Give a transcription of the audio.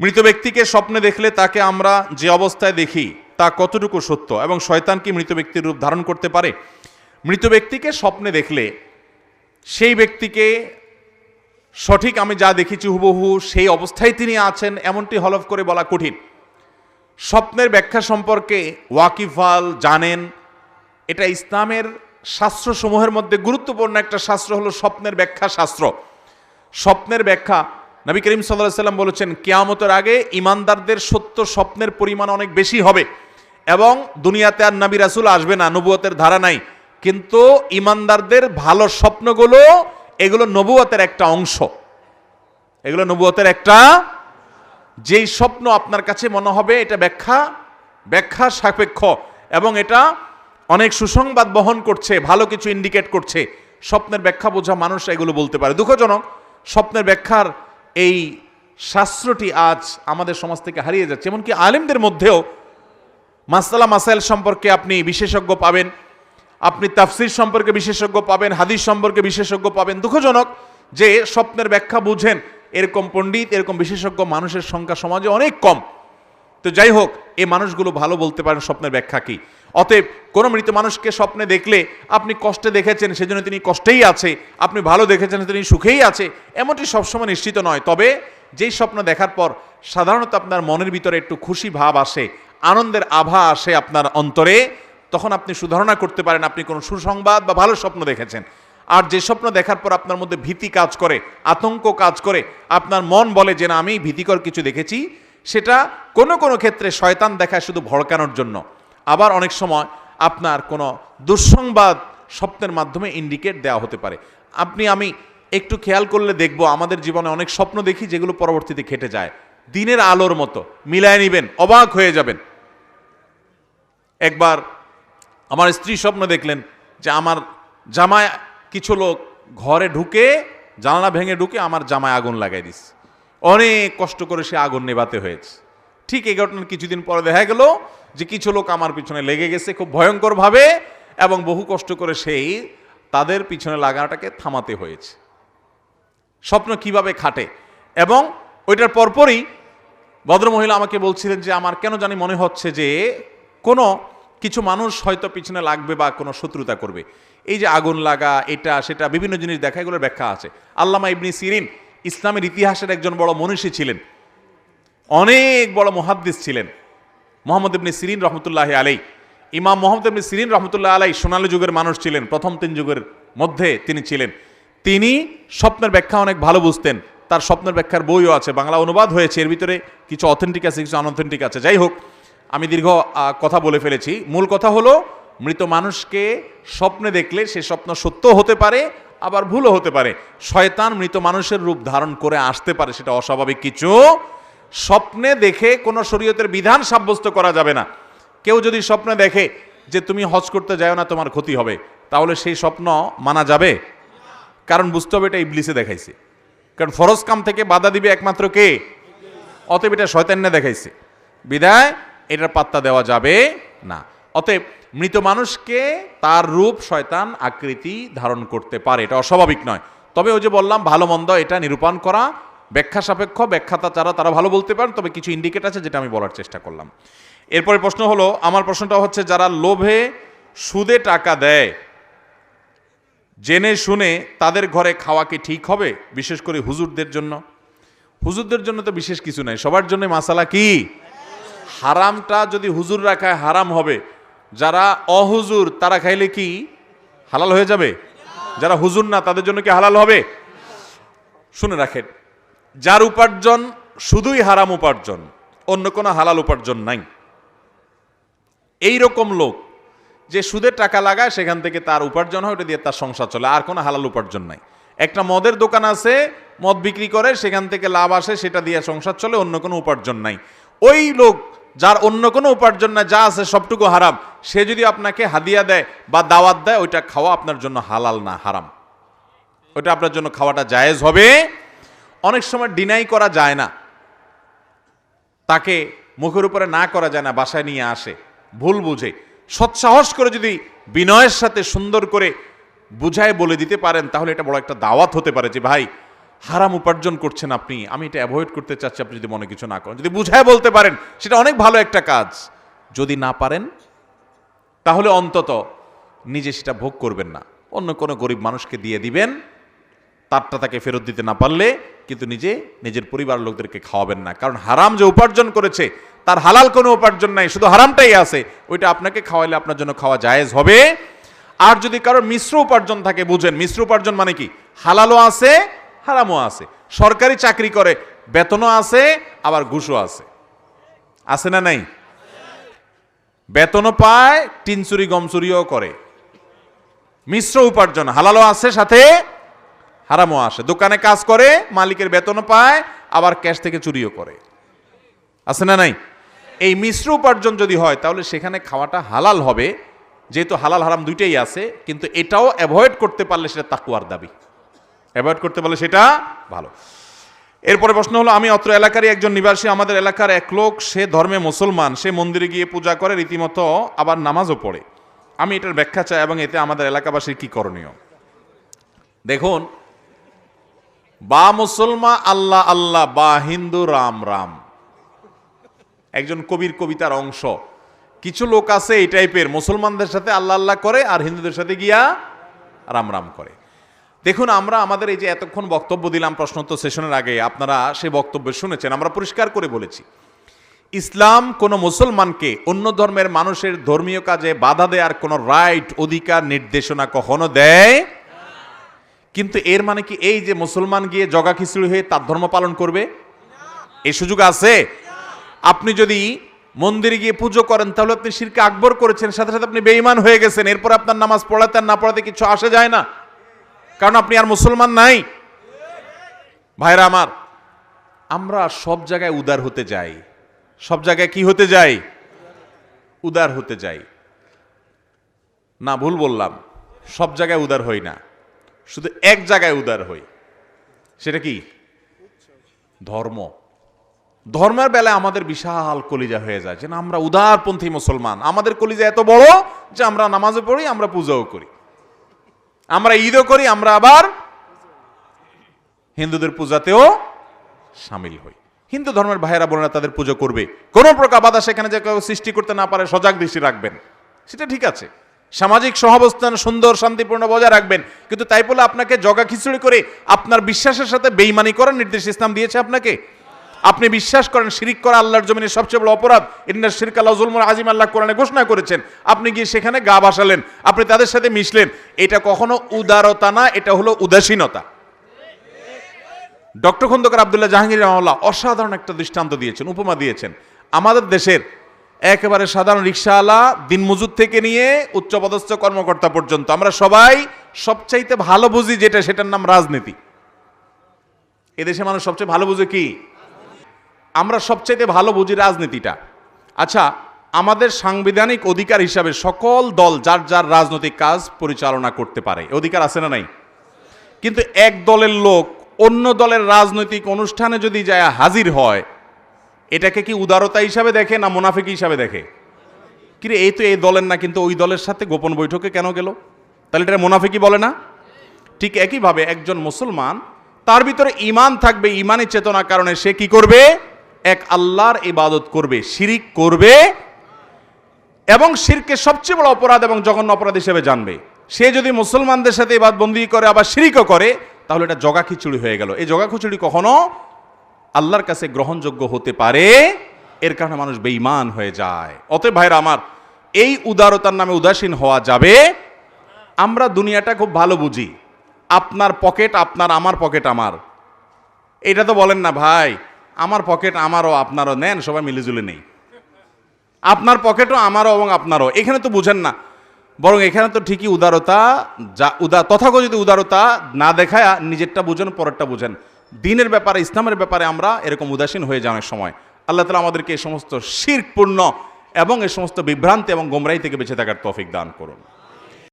মৃত ব্যক্তিকে স্বপ্নে দেখলে তাকে আমরা যে অবস্থায় দেখি তা কতটুকু সত্য, এবং শয়তান কি মৃত ব্যক্তির রূপ ধারণ করতে পারে? মৃত ব্যক্তিকে স্বপ্নে দেখলে সেই ব্যক্তিকে সঠিক আমি যা দেখেছি হুবহু সেই অবস্থায় তিনি আছেন এমনটি হলফ করে বলা কঠিন। স্বপ্নের ব্যাখ্যা সম্পর্কে ওয়াকিফাল জানেন, এটা ইসলামের শাস্ত্রসমূহের মধ্যে গুরুত্বপূর্ণ একটা শাস্ত্র হলো স্বপ্নের ব্যাখ্যা শাস্ত্র। স্বপ্নের ব্যাখ্যা নবী করিম সাল্লাল্লাহু আলাইহি ওয়াসাল্লাম বলেছেন, কিয়ামতের আগে ইমানদারদের সত্য স্বপ্নের পরিমাণ অনেক বেশি হবে, এবং দুনিয়াতে আর নবী রাসূল আসবে না, নবুয়তের ধারা নাই, কিন্তু ইমানদারদের ভালো স্বপ্নগুলো এগুলো নবুয়তের একটা অংশ, এগুলো নবুয়তের একটা, যেই স্বপ্ন আপনার কাছে মনে হবে এটা ব্যাখ্যা সাপেক্ষ এবং এটা অনেক সুসংবাদ বহন করছে, ভালো কিছু ইন্ডিকেট করছে, স্বপ্নের ব্যাখ্যা বোঝা মানুষ এগুলো বলতে পারে। দুঃখজনক, স্বপ্নের ব্যাখ্যার এই শাস্ত্রটি আজ আমাদের সমাজ থেকে হারিয়ে যাচ্ছে। এমনকি আলেমদের মধ্যেও মাসআলা মাসাইল সম্পর্কে আপনি বিশেষজ্ঞ পাবেন, আপনি তাফসির সম্পর্কে বিশেষজ্ঞ পাবেন, হাদিস সম্পর্কে বিশেষজ্ঞ পাবেন। দুঃখজনক যে স্বপ্নের ব্যাখ্যা বুঝেন এরকম পণ্ডিত, এরকম বিশেষজ্ঞ মানুষের সংখ্যা সমাজে অনেক কম। তো যাই হোক, এই মানুষগুলো ভালো বলতে পারেন স্বপ্নের ব্যাখ্যা কি। অতএব কোনো মৃত মানুষকে স্বপ্নে দেখলে আপনি কষ্টে দেখেছেন সেজন্য তিনি কষ্টেই আছে, আপনি ভালো দেখেছেন তিনি সুখেই আছে, এমনটি সবসময় নিশ্চিত নয়। তবে যেই স্বপ্ন দেখার পর সাধারণত আপনার মনের ভিতরে একটু খুশি ভাব আসে, আনন্দের আভা আসে আপনার অন্তরে, তখন আপনি সুধারণা করতে পারেন আপনি কোনো সুসংবাদ বা ভালো স্বপ্ন দেখেছেন। আর যে স্বপ্ন দেখার পর আপনার মধ্যে ভীতি কাজ করে, আতঙ্ক কাজ করে, আপনার মন বলে যে না আমি ভীতিকর কিছু দেখেছি, সেটা কোনো কোনো ক্ষেত্রে শয়তান দেখায় শুধু ভড়কানোর জন্য। আবার অনেক সময় আপনার কোনো দুঃসংবাদ স্বপ্নের মাধ্যমে ইন্ডিকেট দেওয়া হতে পারে। আমি একটু খেয়াল করলে দেখব আমাদের জীবনে অনেক স্বপ্ন দেখি যেগুলো পরবর্তীতে খেটে যায়, দিনের আলোর মতো মিলায় নিবেন, অবাক হয়ে যাবেন। একবার আমার স্ত্রী স্বপ্ন দেখলেন যে আমার জামায় কিছু লোক ঘরে ঢুকে জানালা ভেঙে ঢুকে আমার জামায় আগুন লাগাই দিস, অনেক কষ্ট করে সে আগুন নেভাতে হয়েছে। ঠিক এই ঘটনার কিছুদিন পরে দেখা গেল যে কিছু লোক আমার পিছনে লেগে গেছে খুব ভয়ঙ্করভাবে, এবং বহু কষ্ট করে সেই তাদের পিছনে লাগাটাকে থামাতে হয়েছে। স্বপ্ন কিভাবে খাটে। এবং ওইটার পরপরই ভদ্রমহিলা আমাকে বলছিলেন যে আমার কেন জানি মনে হচ্ছে যে কোনো কিছু মানুষ হয়তো পিছনে লাগবে বা কোনো শত্রুতা করবে। এই যে আগুন লাগা, এটা সেটা বিভিন্ন জিনিস দেখা, এগুলোর ব্যাখ্যা আছে। আল্লামা ইবনে সিরিন ইসলামের ইতিহাসের একজন বড় মনীষী ছিলেন, অনেক বড় মুহাদ্দিস ছিলেন, মোহাম্মদ ইবনে সিরিন রহমতুল্লাহ আলাই। ইমাম মোহাম্মদ ইবনে সিরিন রহমতুল্লাহ আলাই সোনালী যুগের মানুষ ছিলেন, প্রথম 3 যুগের মধ্যে তিনি ছিলেন। তিনি স্বপ্নের ব্যাখ্যা অনেক ভালো বুঝতেন, তার স্বপ্নের ব্যাখ্যার বইও আছে, বাংলা অনুবাদ হয়েছে, এর ভিতরে কিছু অথেন্টিক আছে কিছু আনঅথেন্টিক আছে। যাই হোক, আমি দীর্ঘ কথা বলে ফেলেছি। মূল কথা হলো মৃত মানুষকে স্বপ্নে দেখলে সে স্বপ্ন সত্য হতে পারে, আবার ভুলও হতে পারে। শয়তান মৃত মানুষের রূপ ধারণ করে আসতে পারে, সেটা অস্বাভাবিক কিছু। স্বপ্নে দেখে কোনো শরীয়তের বিধান সাব্যস্ত করা যাবে না। কেউ যদি স্বপ্নে দেখে যে তুমি হজ করতে যাও না তোমার ক্ষতি হবে, তাহলে সেই স্বপ্ন মানা যাবে? কারণ বুঝতে হবে এটা ইবলিসে দেখাইছে, কারণ ফরজ কাম থেকে বাধা দিবে একমাত্র কে? অতএব এটা শয়তানে দেখাইছে, বিদায় এটার পাত্তা দেওয়া যাবে না। অতএব মৃত মানুষকে তার রূপ শয়তান আকৃতি ধারণ করতে পারে, এটা অস্বাভাবিক নয়। তবে ওই যে বললাম ভালো মন্দ এটা নিরূপণ করা ব্যাখ্যা সাপেক্ষ, ব্যাখ্যাতা তারা ভালো বলতে পারেন, তবে কিছু ইন্ডিকেট আছে যেটা আমি বলার চেষ্টা করলাম। এরপরে প্রশ্ন হলো, আমার প্রশ্নটা হচ্ছে যারা লোভে সুদে টাকা দেয় জেনে শুনে তাদের ঘরে খাওয়া কি ঠিক হবে, বিশেষ করে হুজুরদের জন্য? হুজুরদের জন্য তো বিশেষ কিছু নাই, সবার জন্য মাসালা কি? হারামটা যদি হুজুররা খায় হারাম হবে, যারা অহুজুর তারা খাইলে কি হালাল হয়ে যাবে? যারা হুজুর না তাদের জন্য কি হালাল হবে? শুনে রাখেন, যার উপার্জন শুধুই হারাম উপার্জন, অন্য কোনো হালাল উপার্জন নাই, এই রকম লোক যে সুদের টাকা লাগায় সেখান থেকে তার উপার্জন হয়, ওটা দিয়ে তার সংসার চলে, আর কোনো হালাল উপার্জন নাই। একটা মদের দোকান আছে, মদ বিক্রি করে, সেখান থেকে লাভ আসে, সেটা দিয়ে সংসার চলে, অন্য কোনো উপার্জন নাই। ওই লোক যার অন্য কোনো উপার্জন নাই, যা আছে সবটুকু হারাম, সে যদি আপনাকে হাদিয়া দেয় বা দাওয়াত দেয়, ওইটা খাওয়া আপনার জন্য হালাল না, হারাম। ওইটা আপনার জন্য খাওয়াটা জায়েজ হবে। অনেক সময় ডিনাই করা যায় না, তাকে মুখের উপরে না করা যায় না, বাসায় নিয়ে আসে, ভুল বুঝে সৎসাহস করে যদি বিনয়ের সাথে সুন্দর করে বুঝায় বলে দিতে পারেন, তাহলে এটা বড় একটা দাওয়াত হতে পারে যে ভাই হারাম উপার্জন করছেন আপনি, আমি এটা অ্যাভয়েড করতে চাচ্ছি, আপনি যদি মনে কিছু না করেন, যদি বুঝায় বলতে পারেন সেটা অনেক ভালো একটা কাজ। যদি না পারেন তাহলে অন্তত নিজে সেটা ভোগ করবেন না, অন্য কোনো গরিব মানুষকে দিয়ে দিবেন, তারটা তাকে ফেরত দিতে না পারলে কিন্তু নিজের পরিবার লোকদেরকে খাওয়াবেন না। কারণ হারাম যে উপার্জন করেছে তার হালাল কোনো উপার্জন নাই, শুধু হারামটাই আছে, ওইটা আপনাকে খাওয়াইলে আপনার জন্য খাওয়া জায়েজ হবে। আর যদি কারোর মিশ্র উপার্জন থাকে, বুঝেন মিশ্র উপার্জন মানে কি, হালালও আছে হারামও আছে। সরকারি চাকরি করে, বেতনও আছে আবার ঘুষও আছে না নাই? বেতনও পায়, টিন চুরি গম চুরিও করে, মিশ্র উপার্জন, হালালও আছে সাথে হারামও আসে। দোকানে কাজ করে, মালিকের বেতনও পায় আবার ক্যাশ থেকে চুরিও করে, আছে না নাই? এই মিশ্র উপার্জন যদি হয় তাহলে সেখানে খাওয়াটা হালাল হবে, যেহেতু হালাল হারাম দুইটাই আছে। কিন্তু এটাও অ্যাভয়েড করতে পারলে সেটা তাকওয়ার দাবি, অ্যাভয়েড করতে পারলে সেটা ভালো। এরপরে প্রশ্ন হলো, আমি অত্র এলাকারই একজন নিবাসী, আমাদের এলাকার এক লোক, সে ধর্মে মুসলমান, সে মন্দিরে গিয়ে পূজা করে, রীতিমতো আবার নামাজও পড়ে। আমি এটার ব্যাখ্যা চাই এবং এতে আমাদের এলাকাবাসীর কি করণীয়। দেখুন, বা মুসলমান আল্লাহ আল্লাহ, বা হিন্দু রাম রাম, একজন কবির কবিতার অংশ। কিছু লোক আছে এই টাইপের, মুসলমানদের সাথে আল্লাহ আল্লাহ করে আর হিন্দুদের সাথে গিয়া রাম রাম করে। দেখুন, আমরা আমাদের এই যে এতক্ষণ বক্তব্য দিলাম প্রশ্নোত্তর সেশনের আগে, আপনারা সেই বক্তব্য শুনেছেন। আমরা পরিষ্কার করে বলেছি, ইসলাম কোন মুসলমানকে অন্য ধর্মের মানুষের ধর্মীয় কাজে বাধা দেওয়ার কোন রাইট, অধিকার, নির্দেশনা কখনো দেয়। কিন্তু এর মানে কি এই যে মুসলমান গিয়ে জগা খিচুড়ি হয়ে তার ধর্ম পালন করবে, এই সুযোগ আছে? আপনি যদি মন্দিরে গিয়ে পুজো করেন তাহলে আপনি শিরকে আকবর করেছেন, সাথে সাথে আপনি বেঈমান হয়ে গেছেন। এরপর আপনার নামাজ পড়াতে আর না পড়াতে কিছু আসে যায় না, কারণ আপনি আর মুসলমান নাই। ভাইরা আমার, আমরা সব জায়গায় উদার হতে যাই, সব জায়গায় কি হতে যাই? উদার হতে যাই না, ভুল বললাম, সব জায়গায় উদার হই না, শুধু এক জায়গায় উদার হই। সেটা কি? ধর্ম। ধর্মের বেলায় আমাদের বিশাল কলিজা হয়ে যায় যে না, আমরা উদারপন্থী মুসলমান, আমাদের কলিজা এত বড় যে আমরা নামাজও পড়ি, আমরা পূজাও করি, আমরা ঈদও করি, আমরা আবার হিন্দুদের পূজাতেও সামিল হই। হিন্দু ধর্মের ভাইয়েরা বোনেরা তাদের পুজো করবে, কোনো প্রকার বাধা সেখানে যে কেউ সৃষ্টি করতে না পারে সজাগ দৃষ্টি রাখবেন, সেটা ঠিক আছে। সামাজিক সহাবস্থান সুন্দর শান্তিপূর্ণ বজায় রাখবেন, কিন্তু তাই বলে আপনাকে জগা খিচুড়ি করে আপনার বিশ্বাসের সাথে বেঈমানি করার নির্দেশ ইসলাম দিয়েছে আপনাকে। আপনি বিশ্বাস করেন শিরিক করা আল্লাহর জমিনে সবচেয়ে বড় অপরাধ, ইন্নাশ শিরকা লাযুলমুন আযীম, আল্লাহ কোরআনে ঘোষণা করেছেন। আপনি গিয়ে সেখানে গা ভাসালেন, আপনি তাদের সাথে মিশলেন, এটা কখনো উদারতা না, এটা হলো উদাসীনতা। ডক্টর খন্দকার আব্দুল্লাহ জাহাঙ্গীর রাহমাহুল্লাহ অসাধারণ একটা দৃষ্টান্ত দিয়েছেন, উপমা দিয়েছেন। আমাদের দেশের একেবারে সাধারণ রিকশাওয়ালা, দিনমজুর থেকে নিয়ে উচ্চপদস্থ কর্মকর্তা পর্যন্ত আমরা সবাই সবচাইতে ভালো বুঝি যেটা, সেটার নাম রাজনীতি। এদেশে মানুষ সবচেয়ে ভালো বুঝে কি? আমরা সবচাইতে ভালো বুঝি রাজনীতিটা। আচ্ছা, আমাদের সাংবিধানিক অধিকার হিসাবে সকল দল যার যার রাজনৈতিক কাজ পরিচালনা করতে পারে, অধিকার আছে না নাই? কিন্তু এক দলের লোক অন্য দলের রাজনৈতিক অনুষ্ঠানে যদি যায় হাজির হয়, এটাকে কি উদারতা হিসাবে দেখে না মুনাফিকি হিসাবে দেখে? কিরে, এই তো এই দলের না, কিন্তু ওই দলের সাথে গোপন বৈঠকে কেন গেল? তাহলে এটা মুনাফিকি বলে না? ঠিক একইভাবে একজন মুসলমান, তার ভিতরে ঈমান থাকবে, ঈমানী চেতনার কারণে সে কি করবে? এক আল্লাহর ইবাদত করবে, শিরিক করবে, এবং শিরকে সবচেয়ে বড় অপরাধ এবং জঘন্য অপরাধ হিসেবে জানবে। সে যদি মুসলমানদের সাথে ইবাদতবন্দি করে আবার শিরিকও করে, তাহলে এটা জগা খিচুড়ি হয়ে গেল। এই জগা খিচুড়ি কখনো আল্লাহর কাছে গ্রহণযোগ্য হতে পারে, এর কারণে মানুষ বেঈমান হয়ে যায়। অতএব ভাইরা আমার, এই উদারতার নামে উদাসীন হওয়া যাবে। আমরা দুনিয়াটা খুব ভালো বুঝি, আপনার পকেট আপনার, আমার পকেট আমার। এটা তো বলেন না ভাই, আমার পকেট আমারও আপনারও, নেন সবাই মিলেজুলে নেই। আপনার পকেটও আমারও এবং আপনারও, এখানে তো বুঝেন না। বরং এখানে তো ঠিকই উদারতা, যা তথাকথিত উদারতা না দেখায় নিজেরটা বুঝেন, পরেরটা বুঝেন। দিনের ব্যাপারে, ইসলামের ব্যাপারে আমরা এরকম উদাসীন হয়ে যাওয়ার সময় আল্লাহ তাআলা আমাদেরকে এই সমস্ত শিরকপূর্ণ এবং এই সমস্ত বিভ্রান্তি এবং গোমরাহি থেকে বেঁচে থাকার তৌফিক দান করুন।